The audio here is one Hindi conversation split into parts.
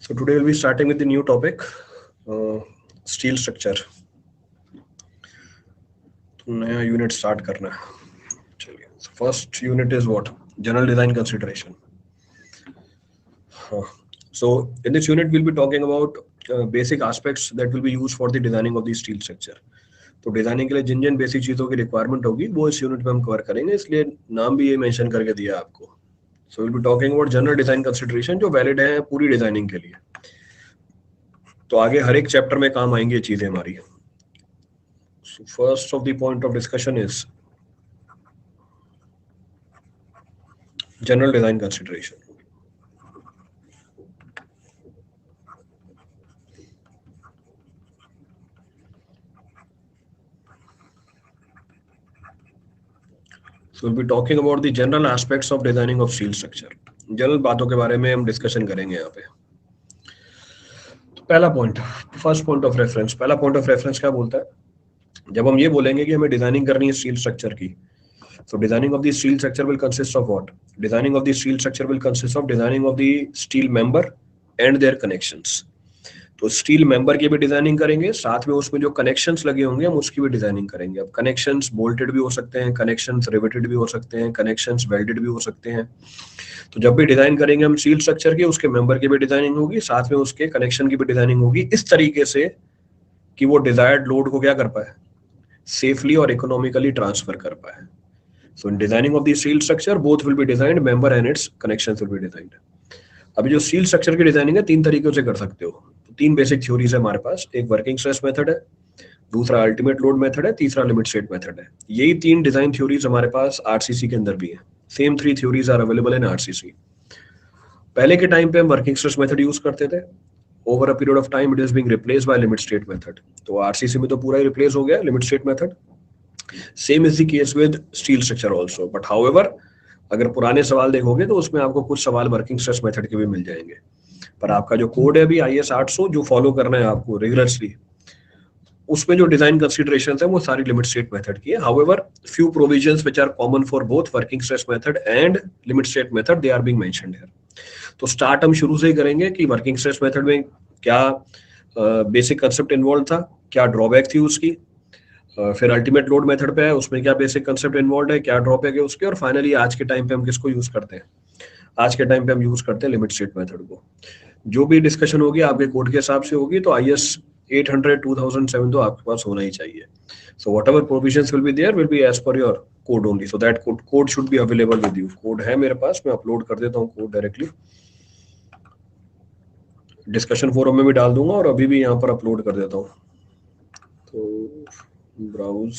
So today we'll be starting with the new topic, steel structure. तो नया यूनिट स्टार्ट करना है. चलिए. First unit is what? General design consideration. So in this unit we'll be talking about basic aspects that will be used for the designing of the steel structure. तो डिजाइनिंग के लिए जिन जिन बेसिक चीजों की रिक्वायरमेंट होगी वो इस यूनिट में हम कवर करेंगे, इसलिए नाम भी ये मेंशन करके दिया है आपको. So will be talking about general design consideration जो वैलिड है पूरी डिजाइनिंग के लिए. तो आगे हर एक चैप्टर में काम आएंगी ये चीजें हमारी. So first of the point of discussion is general design consideration. So we'll be talking about the general aspects of designing of steel structure. General बातों के बारे में हम डिस्कशन करेंगे यहाँ पे. तो पहला point, first point of reference. पहला पॉइंट ऑफ रेफरेंस क्या बोलता है? जब हम ये बोलेंगे कि हमें डिजाइनिंग करनी है स्टील स्ट्रक्चर की, so designing of the steel structure will consist of what? Designing of the steel structure will consist of designing of the steel member and their connections. तो स्टील मेंबर की भी डिजाइनिंग करेंगे, साथ में उसमें जो कनेक्शंस लगे होंगे हम उसकी भी डिजाइनिंग करेंगे. अब कनेक्शंस बोल्टेड भी हो सकते हैं, कनेक्शंस रिवेटेड भी हो सकते हैं, कनेक्शंस वेल्डेड भी हो सकते हैं. तो जब भी डिजाइन करेंगे हम स्टील स्ट्रक्चर की, उसके मेंबर की भी डिजाइनिंग होगी, साथ में उसके कनेक्शन की भी डिजाइनिंग होगी, इस तरीके से कि वो डिजायर्ड लोड को क्या कर पाए, सेफली और इकोनॉमिकली ट्रांसफर कर पाए. So in designing of the steel structure, both will be designed, member and its connections will be designed. अभी जो स्टील स्ट्रक्चर की डिजाइनिंग है तीन तरीकों से कर सकते हो. तो तीन बेसिक थ्योरीज है हमारे पास. एक वर्किंग स्ट्रेस मेथड है, दूसरा अल्टीमेट लोड मेथड है, तीसरा लिमिट स्टेट मेथड है. यही तीन डिजाइन थ्योरीज हमारे पास आरसीसी के अंदर भी है. Same three theories are available in RCC. पहले के टाइम पे हम वर्किंग स्ट्रेस मेथड यूज करते थे. Over a period of time it is being replaced by limit state method. तो आरसीसी में तो पूरा ही रिप्लेस हो गया limit state method. Same is the case with steel structure also. But however अगर पुराने सवाल देखोगे तो उसमें आपको कुछ सवाल वर्किंग स्ट्रेस मेथड के भी मिल जाएंगे. पर आपका जो कोड है अभी IS 800 जो फॉलो करना है आपको रिगरसली, उसमें जो डिजाइन कंसीडरेशंस है वो सारी लिमिट स्टेट मेथड की है. However few provisions which are common for both working stress method and limit state method they are being mentioned here. तो स्टार्ट हम शुरू से ही करेंगे कि वर्किंग स्ट्रेस मेथड में क्या बेसिक कंसेप्ट इन्वॉल्व था, क्या ड्रॉबैक थी उसकी, फिर अल्टीमेट लोड मेथड पे है उसमें क्या बेसिक कंसेप्ट इन्वॉल्व है, क्या ड्रॉबैक है उसके, और फाइनली आज के टाइम पे हम किसको यूज करते हैं. आज के टाइम पे हम यूज करते हैं लिमिट स्टेट मेथड को. जो भी डिस्कशन होगी आपके कोड के हिसाब से होगी. तो IS 800 2007 तो आपके पास होना ही चाहिए. So whatever provisions will be there will be as per your code only. So that code should be available with you. Code है मेरे पास, मैं अपलोड कर देता हूँ कोड डायरेक्टली. डिस्कशन फोरम में भी डाल दूंगा और अभी भी यहाँ पर अपलोड कर देता हूँ. तो browse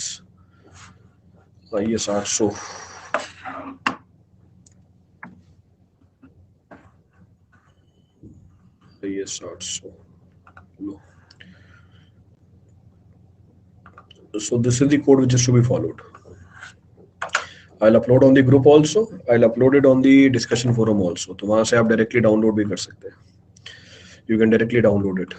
IS 800 IS 800. So this is the code which is to be followed. I'll upload on the group also. I'll upload it on the discussion forum also. तो वहां से आप डायरेक्टली डाउनलोड भी कर सकते हैं. You can directly download it.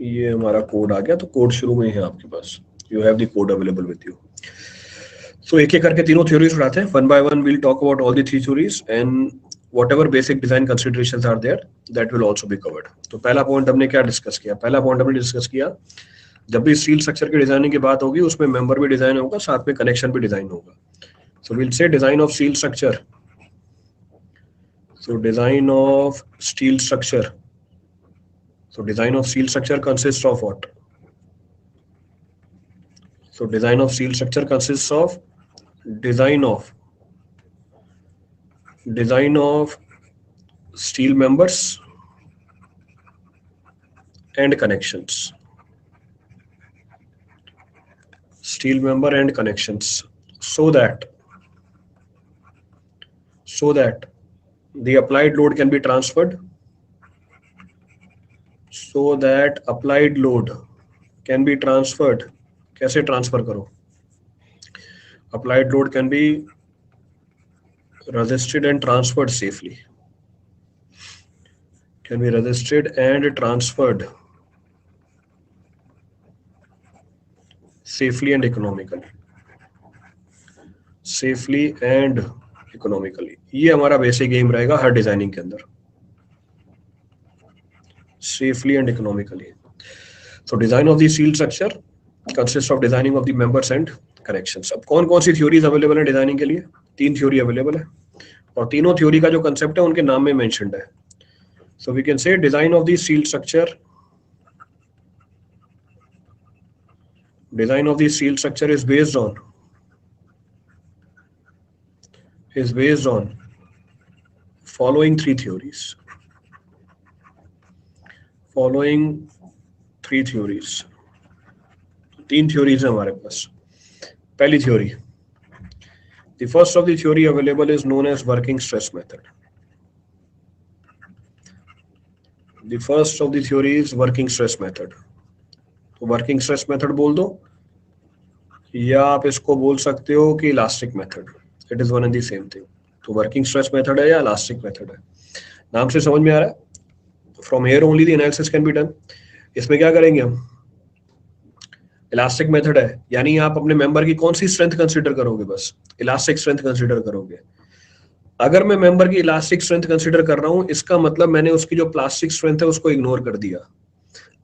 ये हमारा कोड आ गया. तो कोड शुरू में ही है आपके पास. You have the code available with you. So एक एक करके तीनों थ्योरीज उठाते हैं. One by one we'll talk about all the three theories and whatever basic design considerations are there that will also be covered. तो पहला पॉइंट हमने क्या डिस्कस किया? पहला पॉइंट हमने डिस्कस किया जब भी स्टील स्ट्रक्चर की डिजाइनिंग की बात होगी उसमें मेंबर भी डिजाइन होगा, साथ में कनेक्शन भी डिजाइन होगा. So we'll say design of steel structure. So design of steel structure. So design of steel structure consists of what? So design of steel structure consists of design of steel members and connections. Steel member and connections so that the applied load can be transferred. So that applied load can be transferred. कैसे ट्रांसफर करो? Applied load can be resisted and transferred safely. Can be resisted and transferred safely and economically. Safely and economically. ये हमारा बेसिक एम रहेगा हर डिजाइनिंग के अंदर, safely and economically. So design of the steel structure consist of designing of the members and connections. अब कौन कौन सी थ्योरीज अवेलेबल है डिजाइनिंग के लिए? 3 थ्योरी अवेलेबल है, और तीनों थ्योरी का जो कंसेप्ट है उनके नाम में मेंशन्ड है। So we can say design of the steel structure, design of the steel structure is based on following three theories. तीन थ्योरीज है हमारे पास। पहली theory, the first of the theory available is known as working stress method. The first of the theory is working stress method. तो वर्किंग स्ट्रेस मेथड बोल दो, या आप इसको बोल सकते हो कि elastic method, it is one and the same thing. तो वर्किंग स्ट्रेस मेथड है या इलास्टिक मेथड है, नाम से समझ में आ रहा है। From here only the analysis can be done. इसमें क्या करेंगे हम, इलास्टिक मेथड है यानी आप अपने मेंबर की कौन सी स्ट्रेंथ कंसीडर करोगे, बस इलास्टिक स्ट्रेंथ कंसीडर करोगे। अगर मैं मेंबर की इलास्टिक स्ट्रेंथ कंसीडर कर रहा हूं, इसका मतलब मैंने उसकी जो प्लास्टिक स्ट्रेंथ है उसको इग्नोर कर दिया।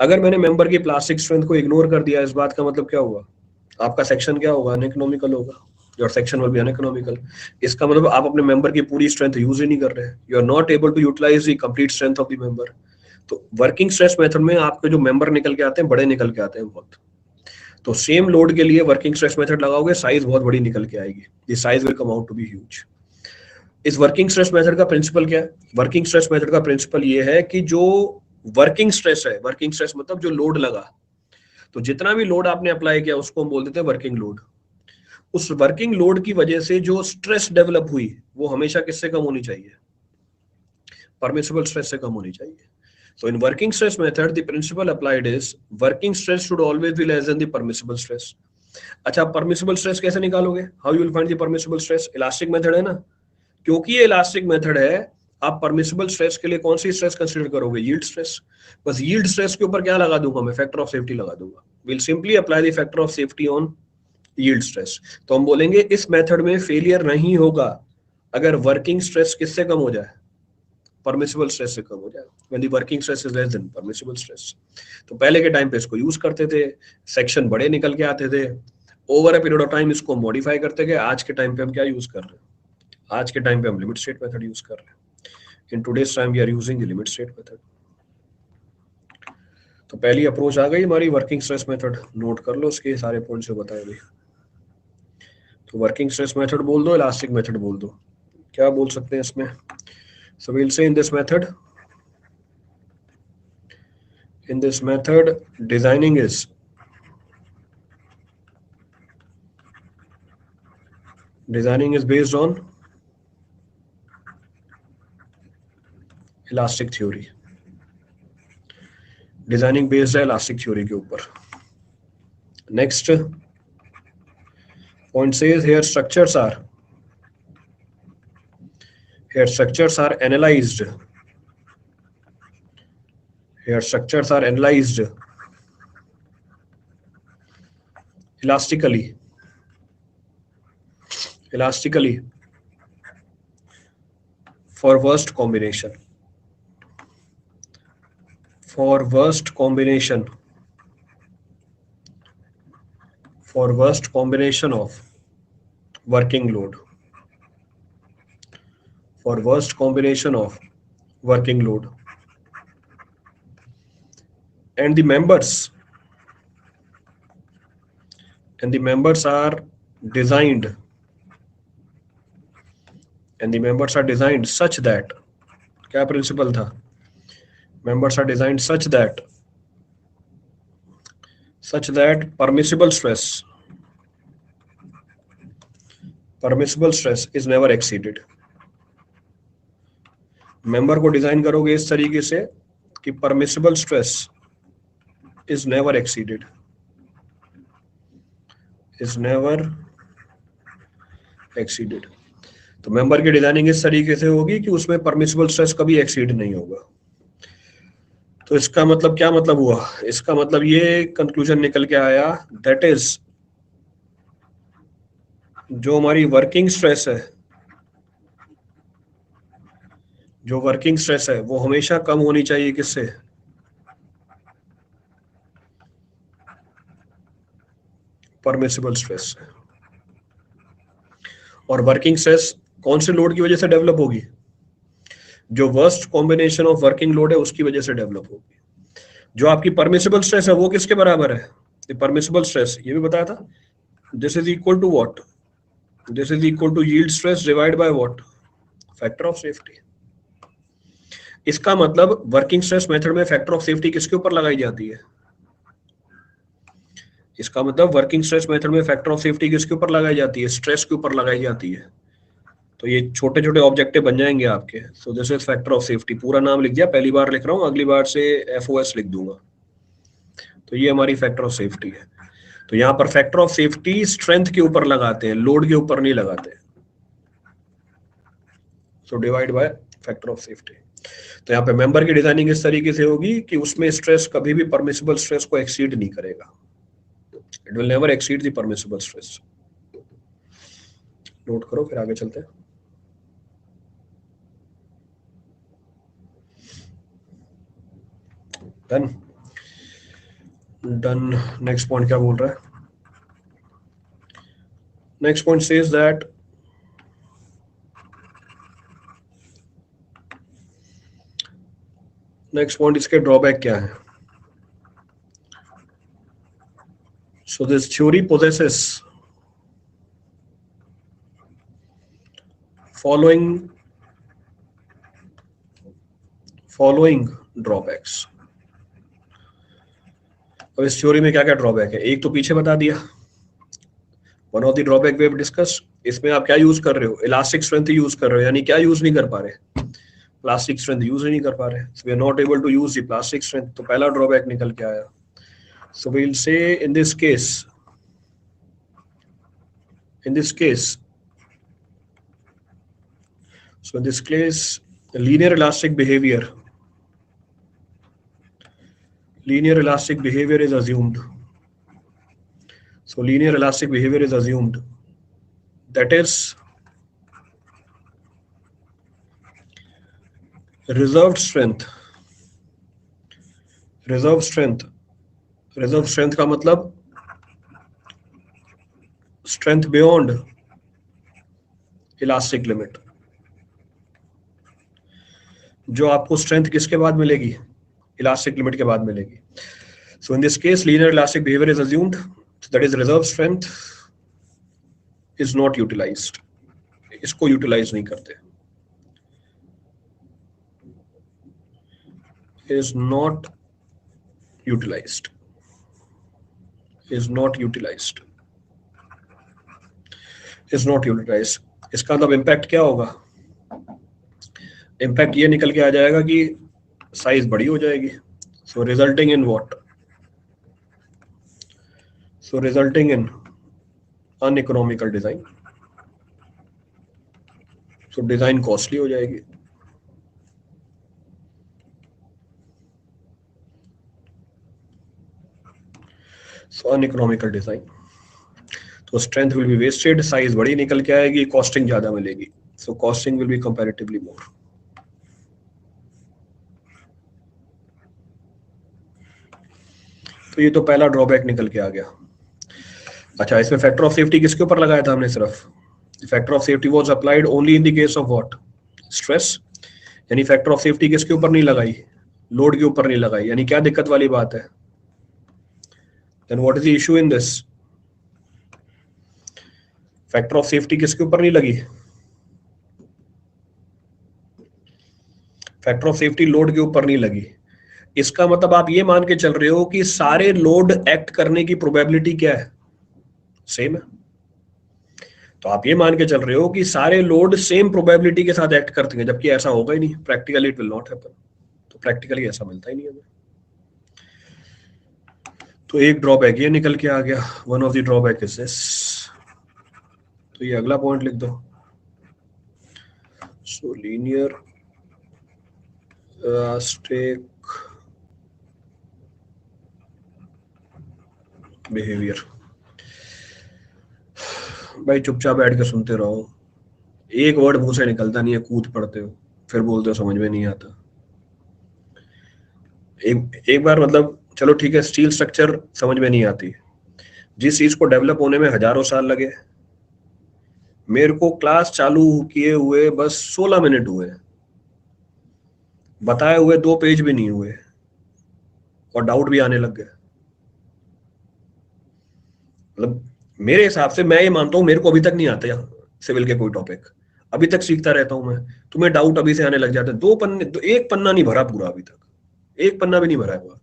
अगर मैंने मेंबर की प्लास्टिक स्ट्रेंथ को इग्नोर कर दिया, इस बात का मतलब क्या हुआ, आपका सेक्शन क्या होगा, अनइकोनॉमिकल होगा। Your section will be uneconomical. इसका मतलब आप अपने मेंबर की पूरी स्ट्रेंथ यूज ही नहीं कर रहे, you are not able to utilise the complete strength of the member. तो वर्किंग स्ट्रेस मेथड में आपके जो मेंबर निकल के आते हैं, बड़े निकल के आते हैं बहुत। तो सेम लोड के लिए वर्किंग स्ट्रेस मेथड लगाओगे, साइज बहुत बड़ी निकल के आएगी, the size will come out to be huge. इस वर्किंग स्ट्रेस मेथड का प्रिंसिपल क्या है? वर्किंग स्ट्रेस मेथड का प्रिंसिपल ये है कि जो वर्किंग स्ट्रेस है, वर्किंग स्ट्रेस मतलब जो लोड लगा, तो जितना भी लोड आपने अप्लाई किया उसको हम बोल देते हैं वर्किंग लोड। उस वर्किंग लोड की वजह से जो स्ट्रेस डेवलप हुई वो हमेशा किससे कम होनी चाहिए, परमिसिबल स्ट्रेस से कम होनी चाहिए। So in working stress method, the principle applied is working stress should always be less than the permissible stress. अच्छा, permissible stress कैसे निकालोगे? How you will find the permissible stress? Elastic method है ना, क्योंकि ये इलास्टिक मेथड है, आप परमिसिबल स्ट्रेस के लिए कौन सी स्ट्रेस कंसीडर करोगे, यील्ड स्ट्रेस। बस यील्ड स्ट्रेस के ऊपर क्या लगा दूंगा मैं, फैक्टर ऑफ सेफ्टी लगा दूंगा। Will simply apply the factor of safety on yield stress. तो हम बोलेंगे इस मेथड में फेलियर नहीं होगा अगर वर्किंग स्ट्रेस किससे कम हो जाए, परमिसिबल स्ट्रेस से कम हो जाए, when the working stress is less than permissible stress. तो पहले के टाइम पे इसको यूज करते थे, सेक्शन बड़े निकल के आते थे, over a period of time इसको मॉडिफाई करते गए। आज के टाइम पे हम क्या यूज कर रहे हैं, आज के टाइम पे हम लिमिट स्टेट मेथड यूज कर रहे हैं। In today's time we are using the limit state method. तो पहली अप्रोच आ गई हमारी वर्किंग स्ट्रेस मेथड, नोट कर लो उसके सारे पॉइंट्स जो बताए गए। तो वर्किंग स्ट्रेस मेथड बोल दो, इलास्टिक मेथड बोल दो, क्या बोल सकते हैं इसमें। सो we will say in this method designing is based on elastic theory. Designing based है इलास्टिक थ्योरी के ऊपर। Next point says here structures are analyzed elastically for worst combination of working load, and the members are designed such that, क्या प्रिंसिपल था, members are designed such that permissible stress is never exceeded। Member को डिजाइन करोगे इस तरीके से कि permissible stress is never exceeded, तो मेंबर की डिजाइनिंग इस तरीके से होगी कि उसमें परमिसिबल स्ट्रेस कभी एक्सीड नहीं होगा। तो इसका मतलब क्या मतलब हुआ, इसका मतलब ये कंक्लूजन निकल के आया, दैट इज जो हमारी वर्किंग स्ट्रेस है, जो वर्किंग स्ट्रेस है वो हमेशा कम होनी चाहिए किससे? परमिसिबल स्ट्रेस से। और वर्किंग स्ट्रेस कौन से लोड की वजह से डेवलप होगी? जो worst combination of working load है उसकी वजह से डेवलप होगी। जो आपकी परमिसिबल स्ट्रेस है वो किसके बराबर है? परमिसिबल स्ट्रेस ये भी बताया था, this is equal to what? This is equal to yield stress divide by what? Factor of safety. इसका मतलब वर्किंग स्ट्रेस मेथड में फैक्टर ऑफ सेफ्टी किसके ऊपर लगाई जाती है? इसका मतलब वर्किंग स्ट्रेस मेथड में फैक्टर ऑफ सेफ्टी किसके ऊपर लगाई जाती है? स्ट्रेस के ऊपर लगाई जाती है। तो ये छोटे छोटे ऑब्जेक्टिव बन जाएंगे आपके। So this is factor of safety. पूरा नाम लिख दिया, पहली बार लिख रहा हूँ, अगली बार से FOS लिख दूंगा। तो ये हमारी फैक्टर ऑफ सेफ्टी है। तो यहाँ पर फैक्टर ऑफ सेफ्टी स्ट्रेंथ के ऊपर लगाते हैं, लोड के ऊपर नहीं लगाते। So divide by factor of safety. तो यहाँ पे मेंबर की डिजाइनिंग इस तरीके से होगी कि उसमें स्ट्रेस कभी भी परमिसिबल स्ट्रेस को एक्सीड नहीं करेगा। It will never exceed the permissible stress. Note करो, फिर आगे चलते हैं। Done done. नेक्स्ट पॉइंट क्या बोल रहा है? Next point says that next point, इसके ड्रॉबैक क्या है? So this theory possesses following drawbacks. अब इस थ्योरी में क्या क्या ड्रॉबैक है? एक तो पीछे बता दिया, one of the drawback we have discuss. इसमें आप क्या यूज कर रहे हो? इलास्टिक स्ट्रेंथ यूज कर रहे हो, यानी क्या यूज नहीं कर पा रहे? प्लास्टिक स्ट्रेंथ यूज ही नहीं कर पा रहे। So we are not able to use the plastic strength. तो पहला ड्रॉबैक निकल के आया। सो we will say in this case, so in this case linear elastic behavior is assumed. So linear elastic behavior is assumed, that is reserved strength का मतलब स्ट्रेंथ बियॉन्ड इलास्टिक लिमिट। जो आपको स्ट्रेंथ किसके बाद मिलेगी? इलास्टिक लिमिट के बाद मिलेगी। So in this case linear elastic behaviour is assumed, that is reserve strength is not utilised. इसको यूटिलाइज नहीं करते, is not utilized. इसका मतलब इम्पैक्ट क्या होगा? इम्पैक्ट ये निकल के आ जाएगा कि साइज बड़ी हो जाएगी। So resulting in what? So resulting in uneconomical design. So design costly हो जाएगी। सो अनइकोनॉमिकल डिजाइन, तो strength will be wasted, size बड़ी निकल के आएगी, कॉस्टिंग ज्यादा मिलेगी। So costing will be comparatively more. तो ये तो पहला ड्रॉबैक निकल के आ गया। अच्छा, इसमें फैक्टर ऑफ सेफ्टी किसके ऊपर लगाया था हमने? सिर्फ factor of safety was applied only in the case of what? Stress. यानी फैक्टर ऑफ सेफ्टी किसके ऊपर नहीं लगाई? लोड के ऊपर नहीं लगाई। यानी क्या दिक्कत वाली बात है? Then what is the issue in this? Factor of safety किसके ऊपर नहीं लगी? फैक्टर ऑफ सेफ्टी लोड के ऊपर नहीं लगी। इसका मतलब आप ये मान के चल रहे हो कि सारे लोड एक्ट करने की प्रोबेबिलिटी क्या है? सेम है। तो आप ये मान के चल रहे हो कि सारे लोड सेम प्रोबेबिलिटी के साथ एक्ट करते हैं, जबकि ऐसा होगा ही नहीं। Practically it will not happen. तो प्रैक्टिकली ऐसा मिलता ही नहीं हमें। तो एक ड्रॉबैक ये निकल के आ गया, one of the drawback is this. तो ये अगला पॉइंट लिख दो। सो लीनियर इलास्टिक बिहेवियर भाई चुपचाप बैठ के सुनते रहो, एक वर्ड मुंह से निकलता नहीं है, कूद पड़ते हो, फिर बोलते हो समझ में नहीं आता। एक बार मतलब चलो ठीक है, स्टील स्ट्रक्चर समझ में नहीं आती, जिस चीज को डेवलप होने में हजारों साल लगे, मेरे को क्लास चालू किए हुए बस 16 मिनट हुए, बताए हुए 2 पेज भी नहीं हुए, और डाउट भी आने लग गए। मतलब मेरे हिसाब से मैं ये मानता हूँ, मेरे को अभी तक नहीं आता सिविल के कोई टॉपिक, अभी तक सीखता रहता हूँ मैं। तुम्हें डाउट अभी से आने लग जाते हैं, 2 पन्ने, एक पन्ना नहीं भरा पूरा अभी तक, एक पन्ना भी नहीं भरा है पूरा।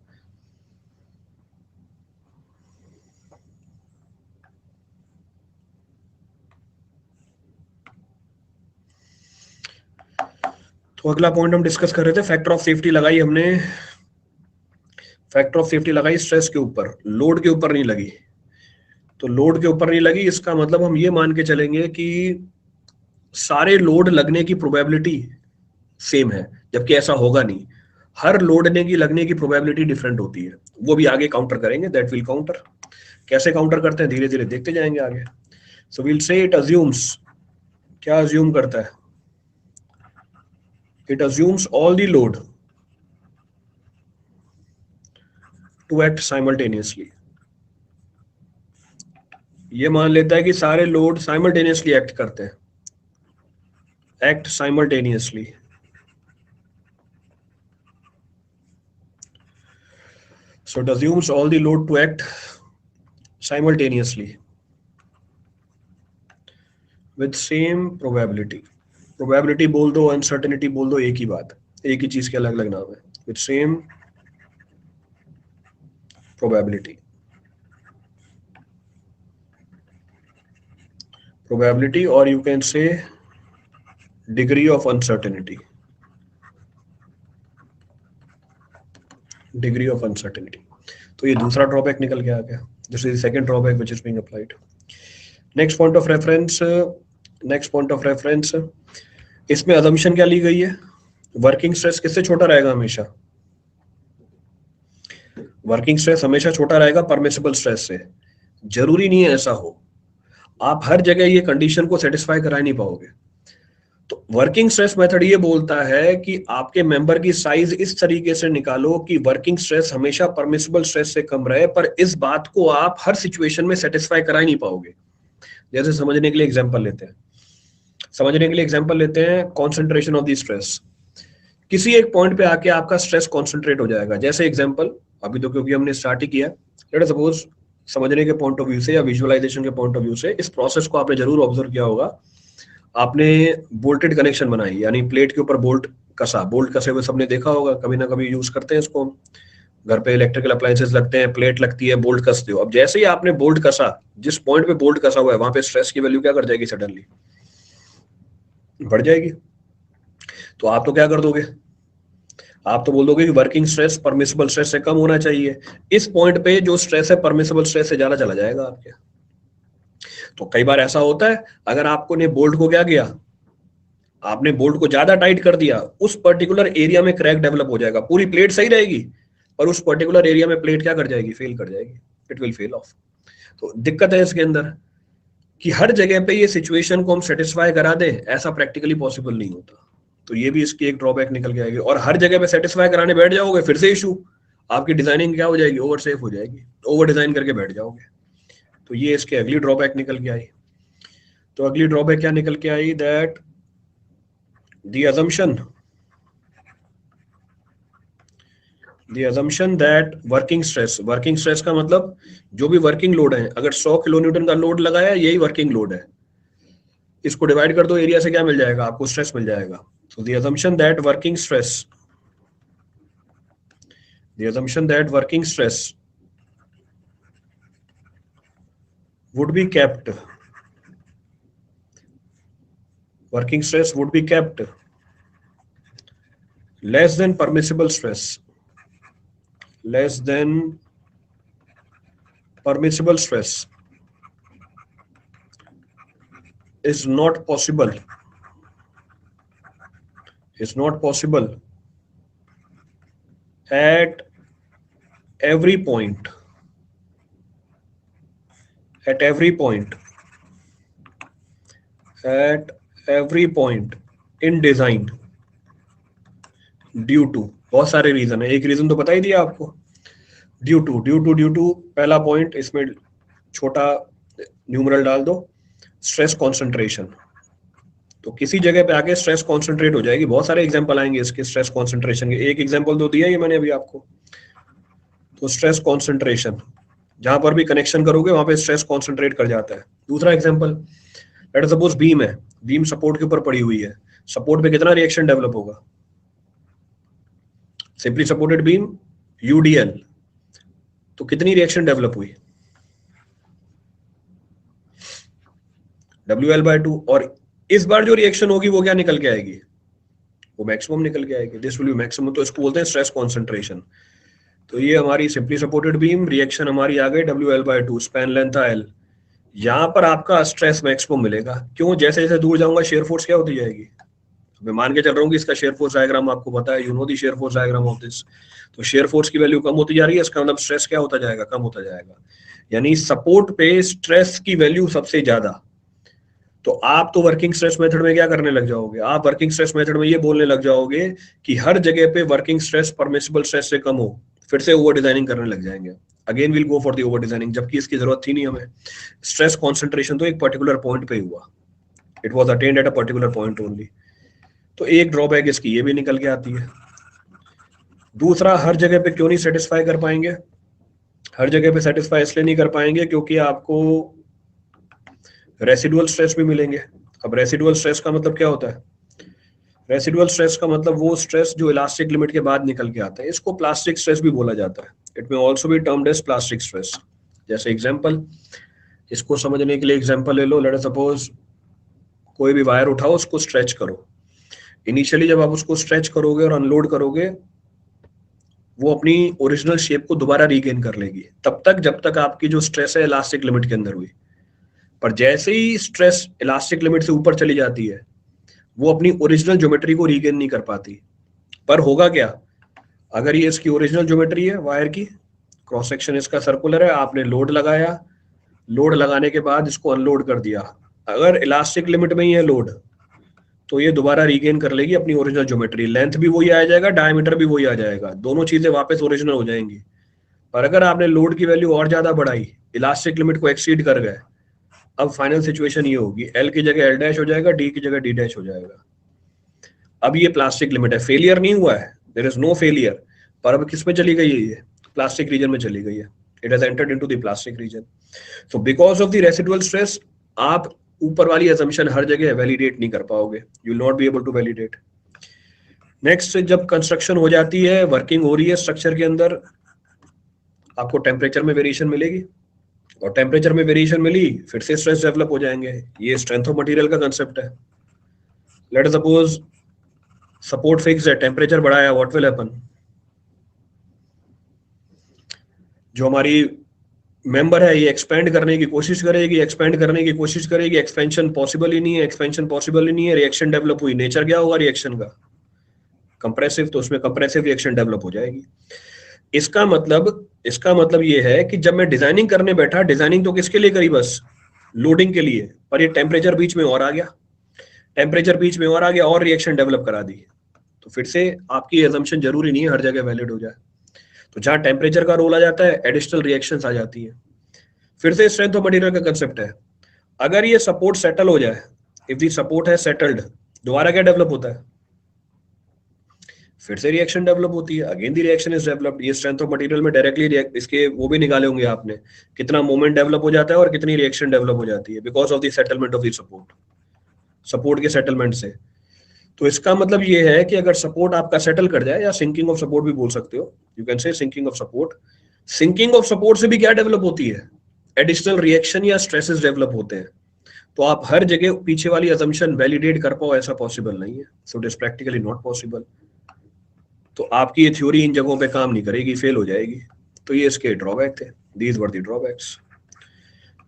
तो अगला पॉइंट हम डिस्कस कर रहे थे, फैक्टर ऑफ सेफ्टी लगाई हमने, फैक्टर ऑफ सेफ्टी लगाई स्ट्रेस के ऊपर, लोड के ऊपर नहीं लगी। तो लोड के ऊपर नहीं लगी, इसका मतलब हम ये मान के चलेंगे कि सारे लोड लगने की प्रोबेबिलिटी सेम है, जबकि ऐसा होगा नहीं, हर लोडने की लगने की प्रोबेबिलिटी डिफरेंट होती है। वो भी आगे काउंटर करेंगे, दैट विल काउंटर। कैसे काउंटर करते हैं धीरे धीरे देखते जाएंगे आगे। So will say it assumes, क्या अज्यूम करता है, it assumes all the load to act simultaneously. ये मान लेता है कि सारे लोड साइमल्टेनियसली एक्ट करते हैं, act simultaneously. So it assumes all the load to act simultaneously with same probability. Probability बोल दो, uncertainty बोल दो, एक ही बात, एक ही चीज के अलग अलग नाम है, with same probability. Probability, or you can say degree of uncertainty. Degree of uncertainty. तो ये दूसरा ड्रॉबैक निकल के आ गया, this is second drawback which is being applied. Next point of reference, next point of reference, इसमें अजम्पशन क्या ली गई है, वर्किंग स्ट्रेस किससे छोटा रहेगा हमेशा, वर्किंग स्ट्रेस हमेशा छोटा रहेगा परमिसिबल स्ट्रेस से। जरूरी नहीं है ऐसा हो, आप हर जगह ये कंडीशन को सेटिस्फाई करा नहीं पाओगे। तो वर्किंग स्ट्रेस मेथड ये बोलता है कि आपके मेंबर की साइज इस तरीके से निकालो कि वर्किंग स्ट्रेस हमेशा परमिसिबल स्ट्रेस से कम रहे, पर इस बात को आप हर सिचुएशन में सेटिस्फाई करा ही नहीं पाओगे। जैसे समझने के लिए एग्जांपल लेते हैं, समझने के लिए एग्जांपल लेते हैं, कॉन्सेंट्रेशन ऑफ द स्ट्रेस। किसी एक पॉइंट पे आके आपका स्ट्रेस कॉन्सेंट्रेट हो जाएगा। जैसे एग्जांपल, अभी तो क्योंकि हमने स्टार्ट ही किया, लेट अस सपोज समझने के पॉइंट ऑफ व्यू से या विजुअलाइजेशन के पॉइंट ऑफ व्यू से इस प्रोसेस को आपने जरूर ऑब्जर्व किया होगा। आपने बोल्टेड कनेक्शन बनाई, यानी प्लेट के ऊपर बोल्ट कसा, बोल्ट कसे हुए सबने देखा होगा, कभी ना कभी यूज करते हैं इसको हम। घर पे इलेक्ट्रिकल अप्लायंसेस लगते हैं, प्लेट लगती है, बोल्ट कसते हो। अब जैसे ही आपने बोल्ट कसा, जिस पॉइंट पे बोल्ट कसा हुआ है वहां पे स्ट्रेस की वैल्यू क्या कर जाएगी, सडनली बढ़ जाएगी। तो आप तो क्या कर दोगे, आप तो बोल दोगे कि वर्किंग स्ट्रेस परमिसिबल स्ट्रेस से कम होना चाहिए। इस पॉइंट पे जो स्ट्रेस है परमिसिबल स्ट्रेस से ज्यादा चला जाएगा आपके। तो कई बार ऐसा होता है, अगर आपको ने बोल्ट को क्या किया, आपने बोल्ट को ज्यादा टाइट कर दिया, उस पर्टिकुलर एरिया में क्रैक डेवलप हो जाएगा। पूरी प्लेट सही रहेगी, पर उस पर्टिकुलर एरिया में प्लेट क्या कर जाएगी, फेल कर जाएगी, इट विल फेल ऑफ। तो दिक्कत है इसके अंदर कि हर जगह पे ये सिचुएशन को हम सेटिस्फाई करा दें, ऐसा प्रैक्टिकली पॉसिबल नहीं होता। तो ये भी इसकी एक ड्रॉबैक निकल के आएगी। और हर जगह पे सेटिस्फाई कराने बैठ जाओगे, फिर से इशू, आपकी डिजाइनिंग क्या हो जाएगी, ओवर सेफ हो जाएगी, ओवर डिजाइन करके बैठ जाओगे। तो ये इसकी अगली ड्रॉबैक निकल के आई। तो अगली ड्रॉबैक क्या निकल के आई, that the assumption that working stress का मतलब जो भी वर्किंग लोड है, अगर 100 किलो न्यूटन का लोड लगाया, यही वर्किंग लोड है, इसको डिवाइड कर दो एरिया से, क्या मिल जाएगा आपको, स्ट्रेस मिल जाएगा। So the assumption that working stress would be kept, working stress would be kept less than permissible stress, less than permissible stress is not possible, is not possible at every point, at every point at every point in design due to, बहुत सारे रीजन है, एक रीजन तो बता ही दिया आपको, ड्यू टू पहला पॉइंट, इसमें छोटा न्यूमरल डाल दो, स्ट्रेस कॉन्सेंट्रेशन। तो किसी जगह पे आके स्ट्रेस कॉन्सेंट्रेट हो जाएगी, बहुत सारे एग्जांपल आएंगे इसके स्ट्रेस कॉन्सेंट्रेशन के, एक एग्जांपल तो दिया ही मैंने अभी आपको। तो स्ट्रेस कॉन्सेंट्रेशन जहां पर भी कनेक्शन करोगे वहां पे स्ट्रेस कॉन्सेंट्रेट कर जाता है। दूसरा example, let us suppose beam है, बीम सपोर्ट के ऊपर पड़ी हुई है, सपोर्ट पे कितना रिएक्शन डेवलप होगा? सिंपली सपोर्टेड बीम यूडीएल, तो कितनी रिएक्शन डेवलप हुई? WL/2। और इस बार जो रिएक्शन होगी वो क्या निकल के आएगी? वो मैक्सिमम निकल के आएगी, दिस विल बी मैक्सिमम। तो इसको बोलते हैं स्ट्रेस कॉन्सेंट्रेशन। तो ये हमारी सिंपली सपोर्टेड बीम, रिएक्शन हमारी आ गई WL/2, स्पैन लेंथ L, यहां पर आपका स्ट्रेस मैक्सिमम मिलेगा। क्यों? जैसे जैसे दूर जाऊंगा शेयर फोर्स क्या होती जाएगी? मैं मान के चल रहा हूँ कि इसका शेयर फोर्स डायग्राम आपको पता है, you know the shear force diagram of this. तो शेयर फोर्स की वैल्यू कम होती जा रही है, इसका मतलब स्ट्रेस क्या होता जाएगा? कम होता जाएगा। यानी सपोर्ट पे स्ट्रेस की वैल्यू सबसे ज्यादा। तो आप तो वर्किंग स्ट्रेस मेथड में क्या करने लग जाओगे? आप वर्किंग स्ट्रेस मेथड में ये बोलने लग जाओगे कि हर जगह पे वर्किंग स्ट्रेस परमिसिबल स्ट्रेस से कम हो, फिर से ओवर डिजाइनिंग करने लग जाएंगे। Again will go for the over designing, जबकि इसकी जरूरत थी नहीं हमें। स्ट्रेस कॉन्सेंट्रेशन तो एक पर्टिकुलर पॉइंट पे हुआ, it was attend at a particular point only. तो एक ड्रॉबैक इसकी ये भी निकल के आती है। दूसरा, हर जगह पे क्यों नहीं सेटिस्फाई कर पाएंगे? हर जगह पे सेटिस्फाई इसलिए नहीं कर पाएंगे क्योंकि आपको रेसिडुअल स्ट्रेस भी मिलेंगे। अब रेसिडुअल स्ट्रेस का मतलब क्या होता है? रेसिडुअल स्ट्रेस का मतलब वो स्ट्रेस जो इलास्टिक लिमिट के बाद निकल के आता है, इसको प्लास्टिक स्ट्रेस भी बोला जाता है। इट में ऑल्सो भी टर्म्ड एज प्लास्टिक स्ट्रेस। जैसे एग्जांपल, इसको समझने के लिए एग्जांपल ले लो, लेट अस सपोज कोई भी वायर उठाओ, उसको स्ट्रेच करो। इनिशियली जब आप उसको स्ट्रेच करोगे और अनलोड करोगे, वो अपनी ओरिजिनल शेप को दोबारा रीगेन कर लेगी, तब तक जब तक आपकी जो स्ट्रेस है इलास्टिक लिमिट के अंदर हुई। पर जैसे ही स्ट्रेस इलास्टिक लिमिट से ऊपर चली जाती है, वो अपनी ओरिजिनल ज्योमेट्री को रीगेन नहीं कर पाती। पर होगा क्या? अगर ये इसकी ओरिजिनल ज्योमेट्री है वायर की, क्रॉस सेक्शन इसका सर्कुलर है, आपने लोड लगाया, लोड लगाने के बाद इसको अनलोड कर दिया, अगर इलास्टिक लिमिट में ही है लोड, तो ये दोबारा रीगेन कर लेगी अपनी ओरिजिनल ज्योमेट्री, लेंथ भी वही आ जाएगा, डायमीटर भी वही आ जाएगा, दोनों चीजें वापस ओरिजिनल हो जाएंगी। पर अगर आपने लोड की वैल्यू और ज्यादा बढ़ाई, इलास्टिक लिमिट को एक्सीड कर गए, अब फाइनल सिचुएशन ये होगी, L की जगह L डैश हो जाएगा, D की जगह D डैश हो जाएगा। अब ये प्लास्टिक लिमिट है, फेलियर नहीं हुआ है, देयर इज नो फेलियर, पर अब किस में चली गई है? ये प्लास्टिक रीजन में चली गई है। It has entered into the plastic region. So because of the residual stress, आप ऊपर वाली असम्पशन हर जगह वैलिडेट नहीं कर पाओगे, you will not be able to validate. Next, जब कंस्ट्रक्शन हो जाती है, वर्किंग हो रही है स्ट्रक्चर के अंदर, आपको टेम्परेचर में वेरिएशन मिलेगी, और टेम्परेचर में वेरिएशन मिली, फिर से स्ट्रेस डेवलप हो जाएंगे। ये स्ट्रेंथ ऑफ मटेरियल का कंसेप्ट है। Let us suppose support fix है, टेम्परेचर बढ़ाया, व्हाट विल हैपन? जो हमारी मेंबर है ये एक्सपेंड करने की कोशिश करेगी, एक्सपेंड करने की कोशिश करेगी, एक्सपेंशन पॉसिबल ही नहीं है, एक्सपेंशन पॉसिबल ही नहीं है, रिएक्शन डेवलप हुई, नेचर क्या होगा रिएक्शन का? कंप्रेसिव, तो उसमें कंप्रेसिव रिएक्शन डेवलप हो जाएगी। इसका मतलब ये है कि जब मैं डिजाइनिंग करने बैठा, डिजाइनिंग तो किसके लिए करी? बस लोडिंग के लिए, पर ये टेम्परेचर बीच में और आ गया, टेम्परेचर बीच में और आ गया और रिएक्शन डेवलप करा दी। तो फिर से आपकी एजम्पशन जरूरी नहीं है हर जगह वैलिड हो जाए। तो जहां टेम्परेचर का रोल आ जाता है, एडिशनल रिएक्शंस आ जाती है। फिर से स्ट्रेंथ ऑफ मटेरियल का कंसेप्ट है, अगर ये सपोर्ट सेटल हो जाए, इफ दी सपोर्ट है सेटल्ड, दोबारा क्या डेवलप होता है? फिर से रिएक्शन डेवलप होती है, again the reaction is developed. ये स्ट्रेंथ ऑफ मटेरियल में डायरेक्टली इसके वो भी निकाले होंगे आपने, कितना मोमेंट डेवलप हो जाता है और कितनी रिएक्शन डेवलप हो जाती है because of the settlement of the support, support के सेटलमेंट से। तो इसका मतलब ये है कि अगर सपोर्ट आपका सेटल कर जाए, या सिंकिंग ऑफ सपोर्ट भी बोल सकते हो, you can say sinking of support, sinking of support से भी क्या डेवलप होती है? एडिशनल रिएक्शन या स्ट्रेसेस डेवलप होते हैं। तो आप हर जगह पीछे वाली असम्पशन वैलिडेट कर पाओ, ऐसा पॉसिबल नहीं है। So it is practically not possible. तो आपकी ये थ्योरी इन जगहों पे काम नहीं करेगी, फेल हो जाएगी। तो ये इसके ड्रॉबैक थे, दीज वर द ड्रॉबैक्स।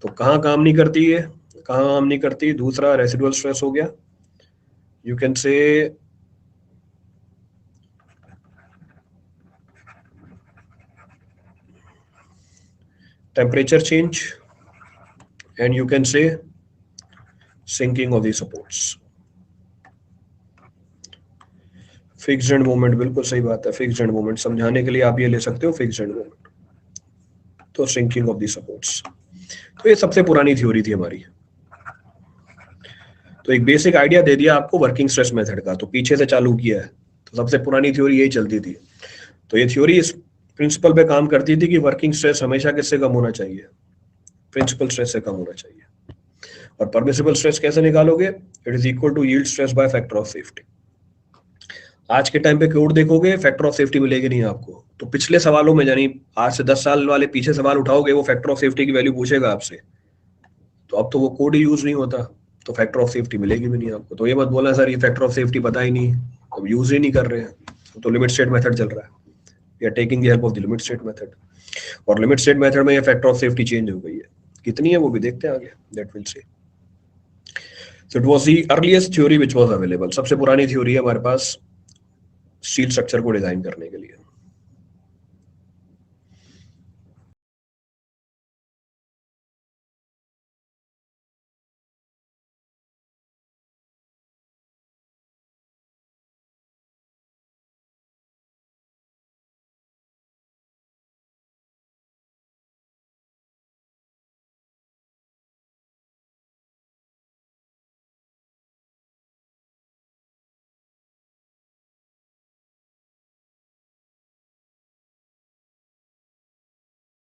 तो कहाँ काम नहीं करती है, कहाँ काम नहीं करती? दूसरा रेसिडुअल स्ट्रेस हो गया, you can say temperature change, and you can say sinking of the supports. Fixed end moment, बिल्कुल सही बात है। फिक्स्ड एंड मोमेंट समझाने के लिए आप ये ले सकते हो, फिक्स्ड एंड मोमेंट। तो सिंकिंग ऑफ दी सपोर्ट्स, तो ये सबसे पुरानी थ्योरी थी हमारी। तो एक बेसिक आइडिया दे दिया आपको वर्किंग स्ट्रेस मेथड का, तो पीछे से चालू किया है। तो सबसे पुरानी थ्योरी यही चलती थी। तो ये थ्योरी इस प्रिंसिपल पे काम करती थी कि वर्किंग स्ट्रेस हमेशा किससे कम होना चाहिए, प्रिंसिपल स्ट्रेस से कम होना चाहिए। और परमिसिबल स्ट्रेस कैसे निकालोगे, it is equal to yield stress by factor of safety. आज के टाइम पे कोड देखोगे, फैक्टर ऑफ सेफ्टी मिलेगी नहीं आपको। तो पिछले सवालों में, यानी आज से 10 साल वाले पीछे सवाल उठाओगे, वो फैक्टर ऑफ सेफ्टी की वैल्यू पूछेगा आपसे। तो अब तो वो कोड ही यूज नहीं होता, तो फैक्टर ऑफ सेफ्टी मिलेगी भी नहीं आपको। तो ये मत बोलना सर ये फैक्टर ऑफ सेफ्टी पता ही नहीं, अब यूज ही नहीं कर रहे हैं। तो लिमिट स्टेट मेथड चल रहा है, we are taking the help of the limit state method. और लिमिट स्टेट मेथड में ये फैक्टर ऑफ सेफ्टी चेंज हो गई है, कितनी है वो भी देखते हैं आगे, that will see. So it was the earliest theory which was available. सबसे पुरानी थ्योरी है हमारे पास स्टील स्ट्रक्चर को डिजाइन करने के लिए।